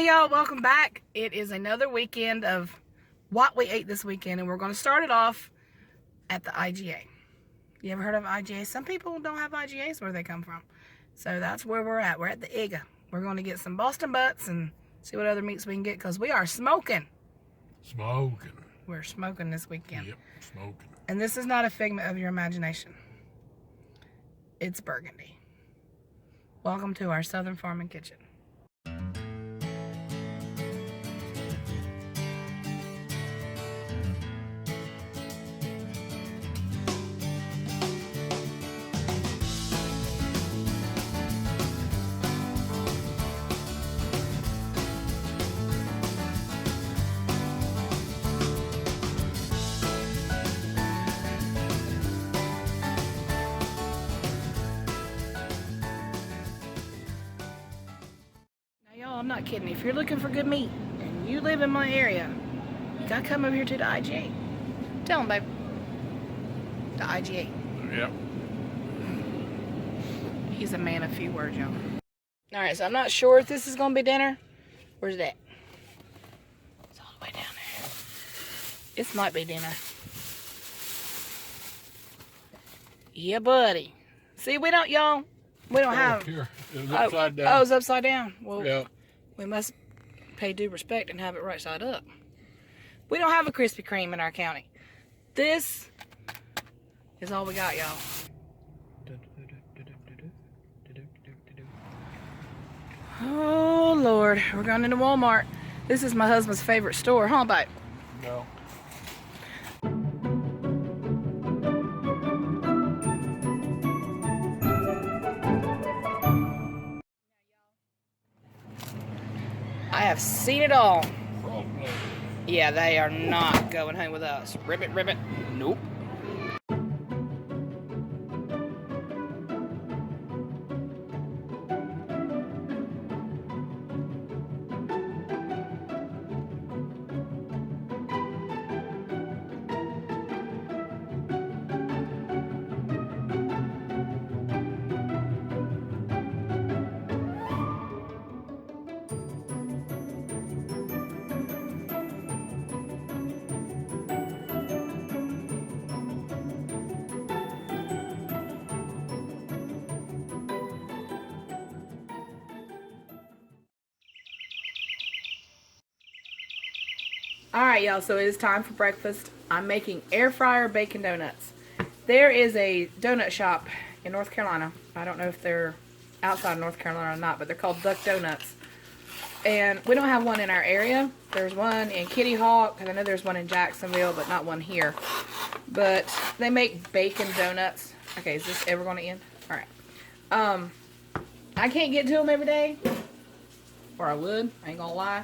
y'all, welcome back. It is another weekend of what we ate this weekend, and we're going to start it off at the IGA. You ever heard of IGA? Some people don't have IGAs where they come from. So that's where we're at. We're at the IGA. We're going to get some Boston butts and see what other meats we can get because we are smoking. We're smoking this weekend. Yep, smoking. And this is not a figment of your imagination. It's burgundy. Welcome to our Southern Farming Kitchen. I'm not kidding. If you're looking for good meat and you live in my area, you gotta come over here to the IGA. Tell them, babe. The IGA. Yep. He's a man of few words, y'all. Alright, so I'm not sure if this is gonna be dinner. Where's that? It's all the way down there. This might be dinner. Yeah, buddy. See, we don't, y'all. We don't have. Here. It was upside down. Oh, it's upside down. Well, yeah. We must pay due respect and have it right side up. We don't have a Krispy Kreme in our county. This is all we got, y'all. Oh, Lord. We're going into Walmart. This is my husband's favorite store, huh, babe? No. I have seen it all. Yeah, they are not going home with us. Ribbit, ribbit. Nope. Alright, y'all, so it is time for breakfast. I'm making air fryer bacon donuts. There is a donut shop in North Carolina. I don't know if they're outside of North Carolina or not, but they're called Duck Donuts. And we don't have one in our area. There's one in Kitty Hawk, and I know there's one in Jacksonville, but not one here. But they make bacon donuts. Okay, is this ever going to end? Alright. I can't get to them every day. Or I would. I ain't going to lie.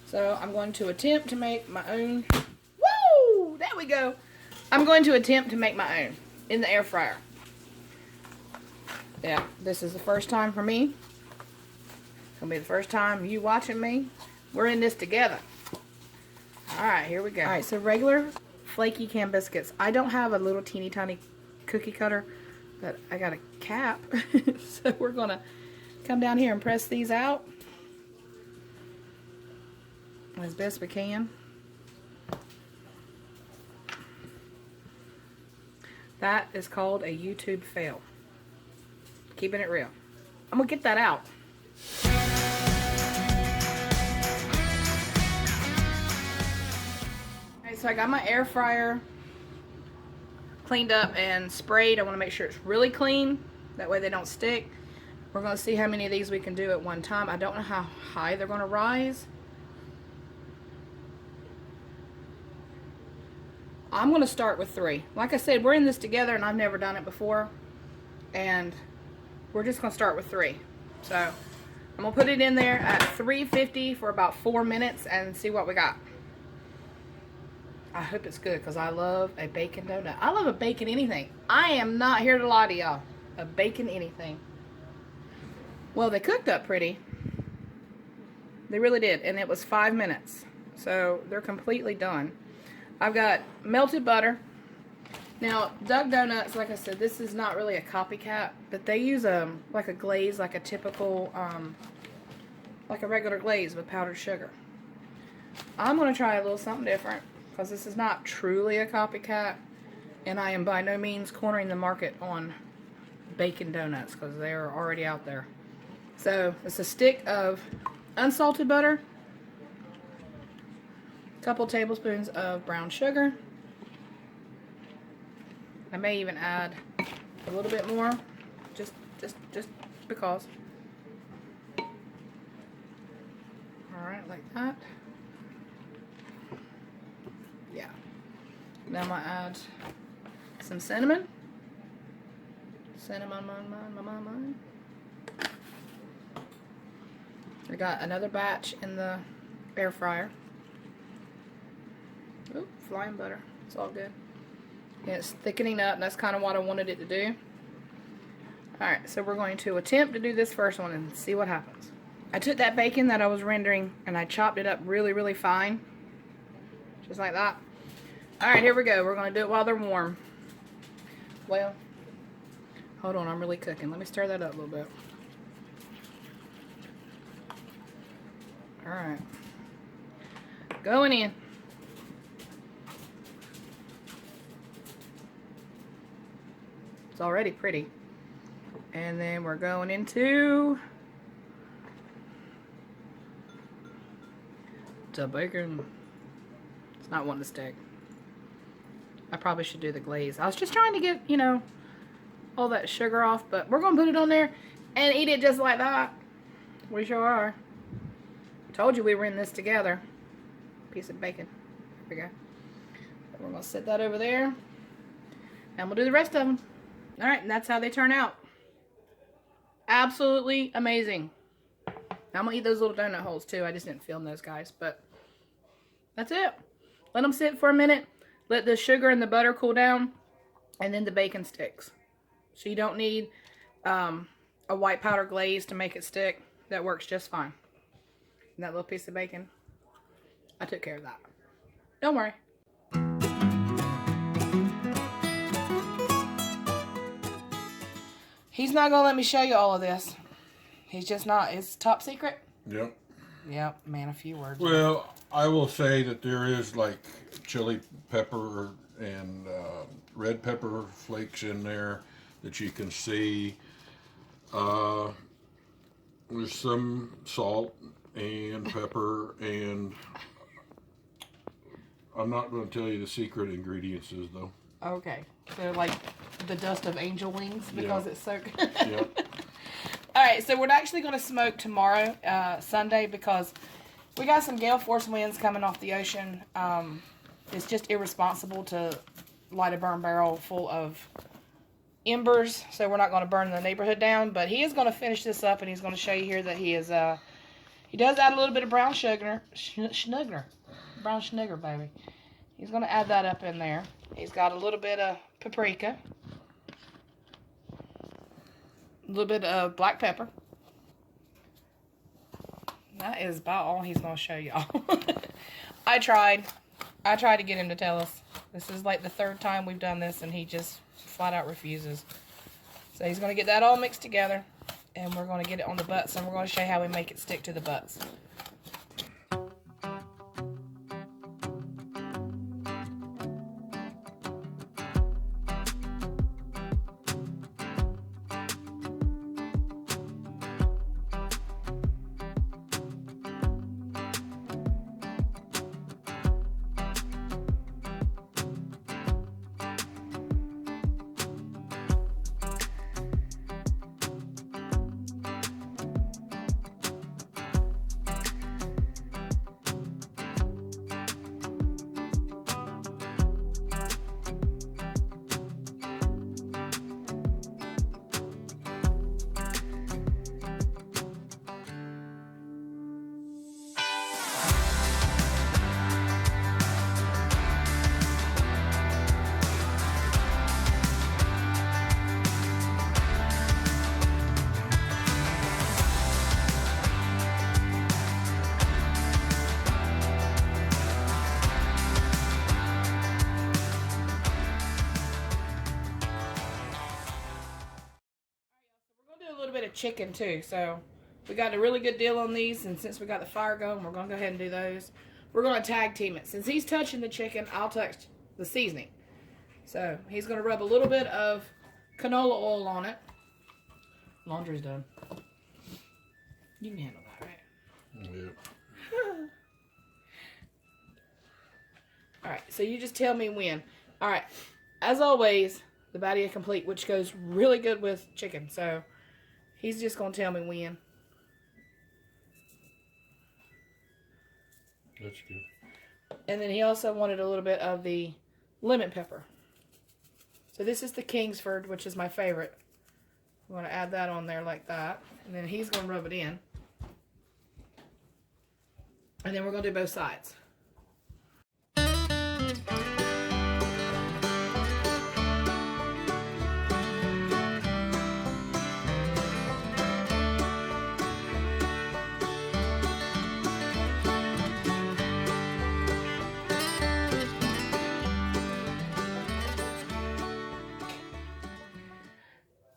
So I'm going to attempt to make my own. Woo! There we go. I'm going to attempt to make my own in the air fryer. Yeah, this is the first time for me. It's going to be the first time you watching me. We're in this together. Alright, here we go. Alright, so regular flaky canned biscuits. I don't have a little teeny tiny cookie cutter, but I got a cap. So we're going to come down here and press these out as best we can. That is called a YouTube fail. Keeping it real. I'm gonna get that out. Alright, so I got my air fryer cleaned up and sprayed. I want to make sure it's really clean. That way they don't stick. We're gonna see how many of these we can do at one time. I don't know how high they're gonna rise. I'm going to start with 3. Like I said, we're in this together and I've never done it before. And we're just going to start with 3. So I'm going to put it in there at 350 for about 4 minutes and see what we got. I hope it's good because I love a bacon donut. I love a bacon anything. I am not here to lie to y'all. A bacon anything. Well, they cooked up pretty. They really did. And it was 5 minutes. So they're completely done. I've got melted butter. Now, Duck Donuts, like I said, this is not really a copycat, but they use like a glaze, like a typical like a regular glaze with powdered sugar. I'm going to try a little something different because this is not truly a copycat, and I am by no means cornering the market on bacon donuts because they are already out there. So it's a stick of unsalted butter, a couple tablespoons of brown sugar. I may even add a little bit more, just because. Alright, like that. Yeah. Now I'm going to add some cinnamon. Cinnamon. I got another batch in the air fryer. Oop, flying butter. It's all good. And it's thickening up, and that's kind of what I wanted it to do. Alright, so we're going to attempt to do this first one and see what happens. I took that bacon that I was rendering and I chopped it up really, really fine. Just like that. Alright, here we go. We're going to do it while they're warm. Well, hold on, I'm really cooking. Let me stir that up a little bit. Alright. Going in. It's already pretty. And then we're going into the bacon. It's not wanting to stick. I probably should do the glaze. I was just trying to get, you know, all that sugar off, but we're going to put it on there and eat it just like that. We sure are. Told you we were in this together. Piece of bacon. There we go. We're going to set that over there. And we'll do the rest of them. Alright, and that's how they turn out. Absolutely amazing. Now, I'm going to eat those little donut holes too. I just didn't film those guys. But that's it. Let them sit for a minute. Let the sugar and the butter cool down. And then the bacon sticks. So you don't need a white powder glaze to make it stick. That works just fine. And that little piece of bacon, I took care of that. Don't worry. He's not going to let me show you all of this. He's just not. It's top secret. Yep. Yep, man, a few words. Well, I will say that there is like chili pepper and red pepper flakes in there that you can see. There's some salt and pepper, and I'm not going to tell you the secret ingredients is though. Okay, so like the dust of angel wings because it's so good. Yep. All right, so we're actually going to smoke tomorrow, Sunday, because we got some gale force winds coming off the ocean. It's just irresponsible to light a burn barrel full of embers, so we're not going to burn the neighborhood down. But he is going to finish this up, and he's going to show you here that he is. He does add a little bit of brown sugar, brown sugar, baby. He's going to add that up in there. He's got a little bit of paprika. A little bit of black pepper. That is about all he's going to show y'all. I tried to get him to tell us. This is like the third time we've done this, and he just flat out refuses. So he's going to get that all mixed together, and we're going to get it on the butts, and we're going to show you how we make it stick to the butts. Chicken too, so We got a really good deal on these, and since we got the fire going, we're going to go ahead and do those. We're going to tag team it. Since he's touching the chicken, I'll touch the seasoning. So he's going to rub a little bit of canola oil on it. Laundry's done. You can handle that, right? Yep. Alright, so you just tell me when. Alright, as always, the Badia Complete, which goes really good with chicken. So he's just going to tell me when. That's good. And then he also wanted a little bit of the lemon pepper. So this is the Kingsford, which is my favorite. I'm going to add that on there like that. And then he's going to rub it in. And then we're going to do both sides.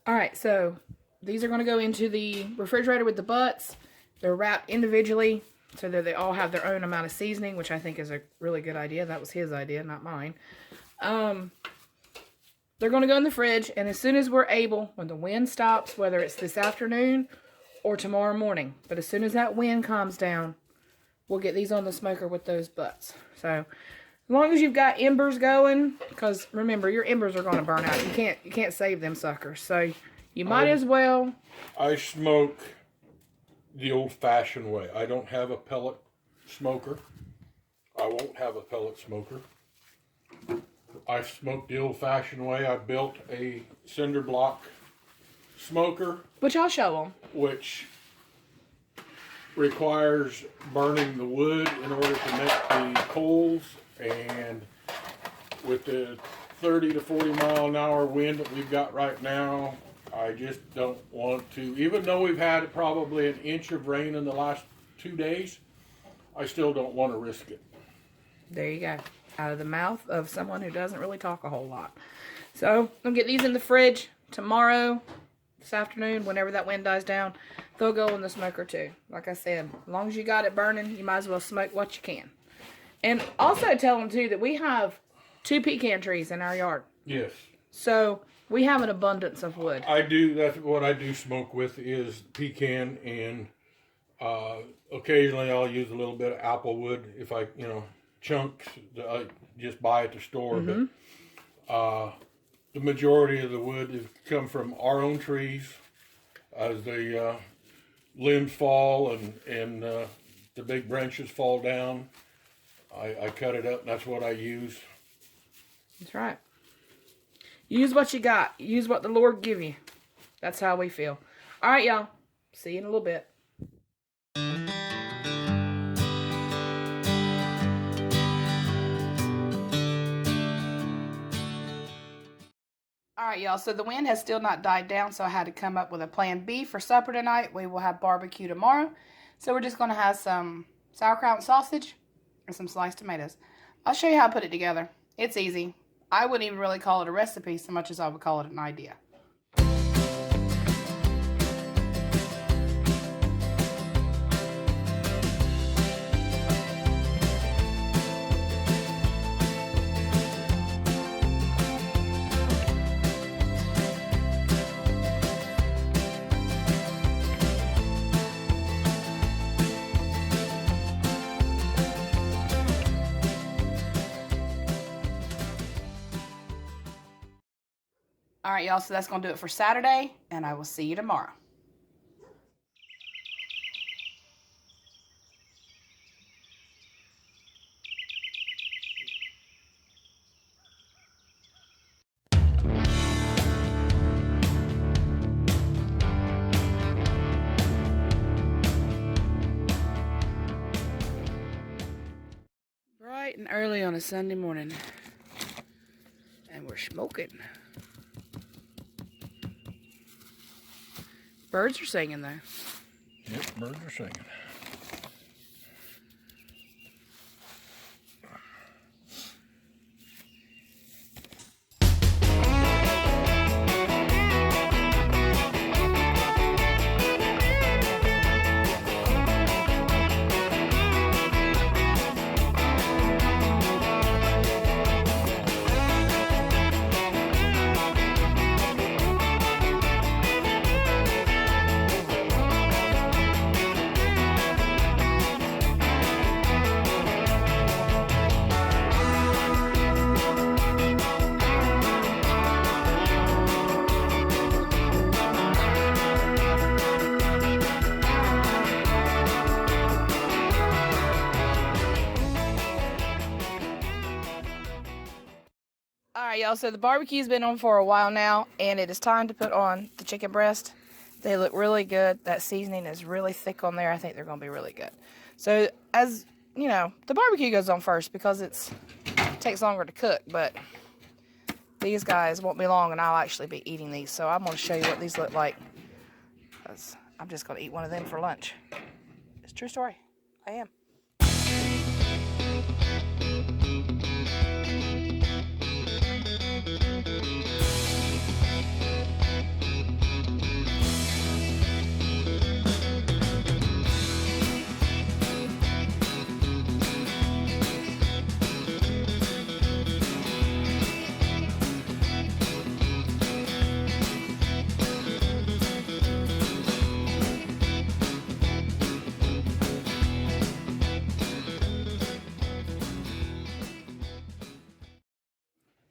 Alright, so these are going to go into the refrigerator with the butts. They're wrapped individually so that they all have their own amount of seasoning, which I think is a really good idea. That was his idea, not mine. They're going to go in the fridge, and as soon as we're able, when the wind stops, whether it's this afternoon or tomorrow morning, but as soon as that wind calms down, we'll get these on the smoker with those butts. So as long as you've got embers going, because remember, your embers are going to burn out. You can't save them suckers. So you might as well. I smoke the old-fashioned way. I don't have a pellet smoker. I won't have a pellet smoker. I smoke the old-fashioned way. I built a cinder block smoker, Which I'll show them. which requires burning the wood in order to make the coals, and with the 30 to 40 mile an hour wind that we've got right now, I just don't want to, even though we've had probably an inch of rain in the last 2 days, I still don't want to risk it. There you go. Out of the mouth of someone who doesn't really talk a whole lot. So I'll get these in the fridge tomorrow, this afternoon, whenever that wind dies down. They'll go in the smoker too. Like I said, as long as you got it burning, you might as well smoke what you can. And also tell them too that we have 2 pecan trees in our yard. Yes. So we have an abundance of wood. I do, that's what I do smoke with is pecan, and occasionally I'll use a little bit of apple wood if I, chunks that I just buy at the store. Mm-hmm. But the majority of the wood has come from our own trees. As the limbs fall and the big branches fall down, I cut it up, and that's what I use. That's right. Use what you got. Use what the Lord give you. That's how we feel. All right, y'all. See you in a little bit. All right, y'all. So the wind has still not died down, so I had to come up with a plan B for supper tonight. We will have barbecue tomorrow. So we're just going to have some sauerkraut and sausage and some sliced tomatoes. I'll show you how I put it together. It's easy. I wouldn't even really call it a recipe so much as I would call it an idea. All right, y'all, so that's going to do it for Saturday, and I will see you tomorrow. Bright and early on a Sunday morning, and we're smoking. Birds are singing, though. Yep, birds are singing. Alright, y'all, so the barbecue's been on for a while now, and it is time to put on the chicken breast. They look really good. That seasoning is really thick on there. I think they're going to be really good. So, as you know, the barbecue goes on first because it takes longer to cook, but these guys won't be long, and I'll actually be eating these. So I'm going to show you what these look like, because I'm just going to eat one of them for lunch. It's a true story. I am.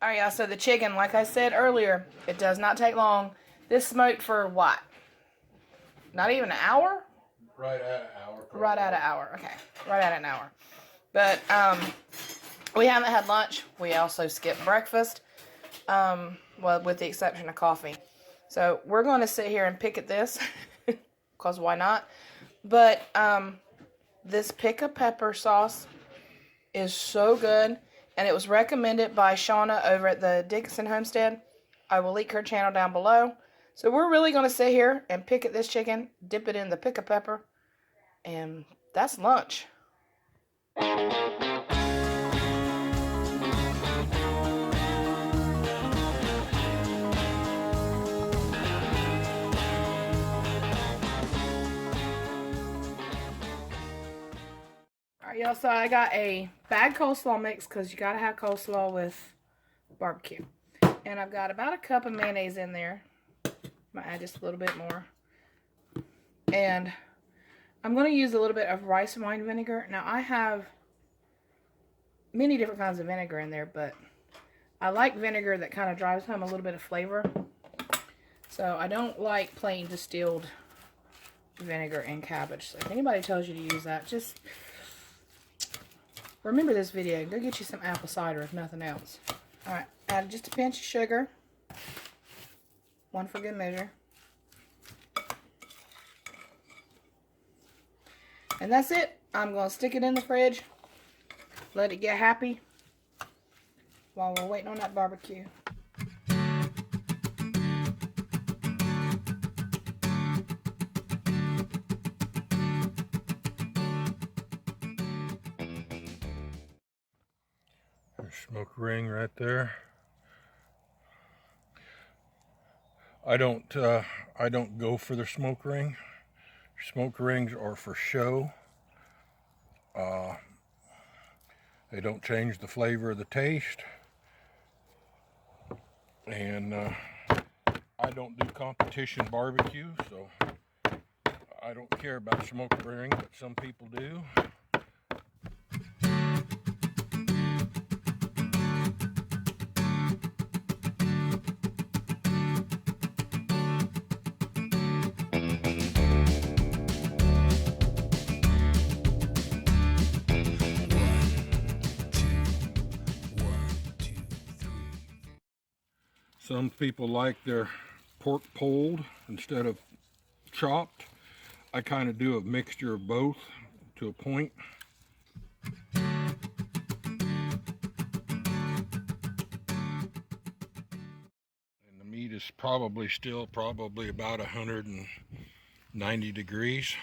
Alright, y'all, so the chicken, like I said earlier, it does not take long. This smoked for what? Not even an hour? Right at an hour. Probably. Right at an hour, okay. Right at an hour. But, we haven't had lunch. We also skipped breakfast. Well, with the exception of coffee. So, we're going to sit here and pick at this. Because why not? But, this pick a pepper sauce is so good. And it was recommended by Shauna over at the Dickinson Homestead. I will link her channel down below. So we're really going to sit here and pick at this chicken, dip it in the pick a pepper, and that's lunch. Alright, y'all, so I got a bag coleslaw mix because you got to have coleslaw with barbecue. And I've got about a cup of mayonnaise in there. Might add just a little bit more. And I'm going to use a little bit of rice wine vinegar. Now, I have many different kinds of vinegar in there, but I like vinegar that kind of drives home a little bit of flavor. So I don't like plain distilled vinegar and cabbage. So if anybody tells you to use that, just remember this video. Go get you some apple cider if nothing else. Alright, add just a pinch of sugar. One for good measure. And that's it. I'm going to stick it in the fridge. Let it get happy while we're waiting on that barbecue. Smoke ring right there. I don't go for the smoke ring. Smoke rings are for show. They don't change the flavor of the taste. And I don't do competition barbecue, so I don't care about smoke ring, but some people do. Some people like their pork pulled instead of chopped. I kind of do a mixture of both to a point. And the meat is probably still about 190 degrees.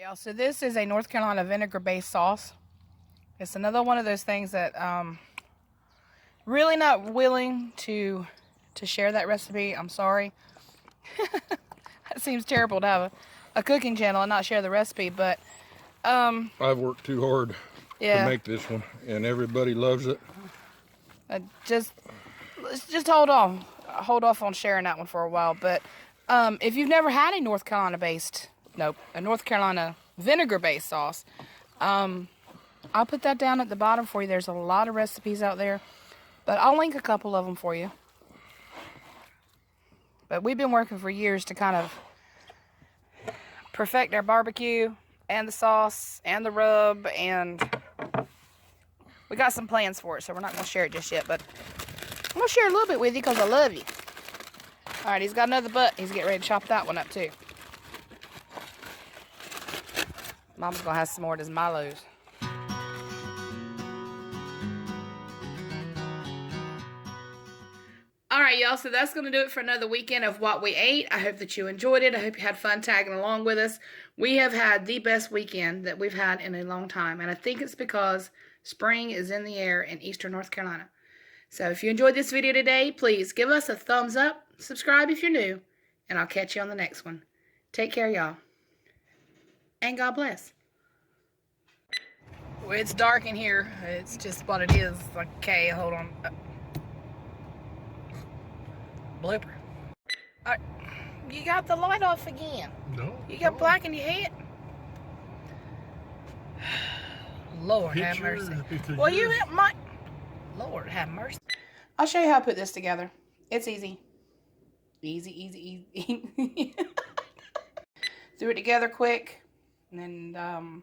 Y'all, so this is a North Carolina vinegar based sauce. It's another one of those things that really not willing to share that recipe. I'm sorry. That seems terrible to have a cooking channel and not share the recipe, but I've worked too hard to make this one, and everybody loves it. Let's just hold off on sharing that one for a while. But if you've never had a North Carolina vinegar-based sauce, I'll put that down at the bottom for you. There's a lot of recipes out there, but I'll link a couple of them for you. But we've been working for years to kind of perfect our barbecue and the sauce and the rub, and we got some plans for it, so we're not going to share it just yet, but I'm going to share a little bit with you because I love you. Alright, he's got another butt. He's getting ready to chop that one up too. Mom's going to have some more of his Milos. Alright, y'all, so that's going to do it for another weekend of What We Ate. I hope that you enjoyed it. I hope you had fun tagging along with us. We have had the best weekend that we've had in a long time, and I think it's because spring is in the air in eastern North Carolina. So if you enjoyed this video today, please give us a thumbs up, subscribe if you're new, and I'll catch you on the next one. Take care, y'all, and God bless. Well, it's dark in here. It's just what it is. Okay, hold on. Blooper. You got the light off again. No. You got black in your head. Lord have mercy. Well, you might. Lord have mercy. I'll show you how I put this together. It's easy. Easy. Do it together quick. And then,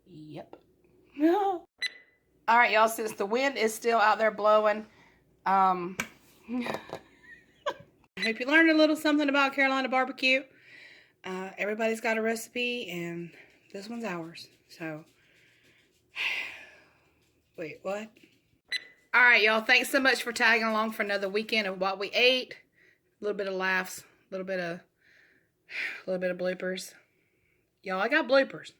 yep. Alright, y'all, since the wind is still out there blowing, I hope you learned a little something about Carolina barbecue. Everybody's got a recipe, and this one's ours. So, wait, what? Alright, y'all, thanks so much for tagging along for another weekend of What We Ate. A little bit of laughs, a little bit of bloopers. Y'all, I got bloopers.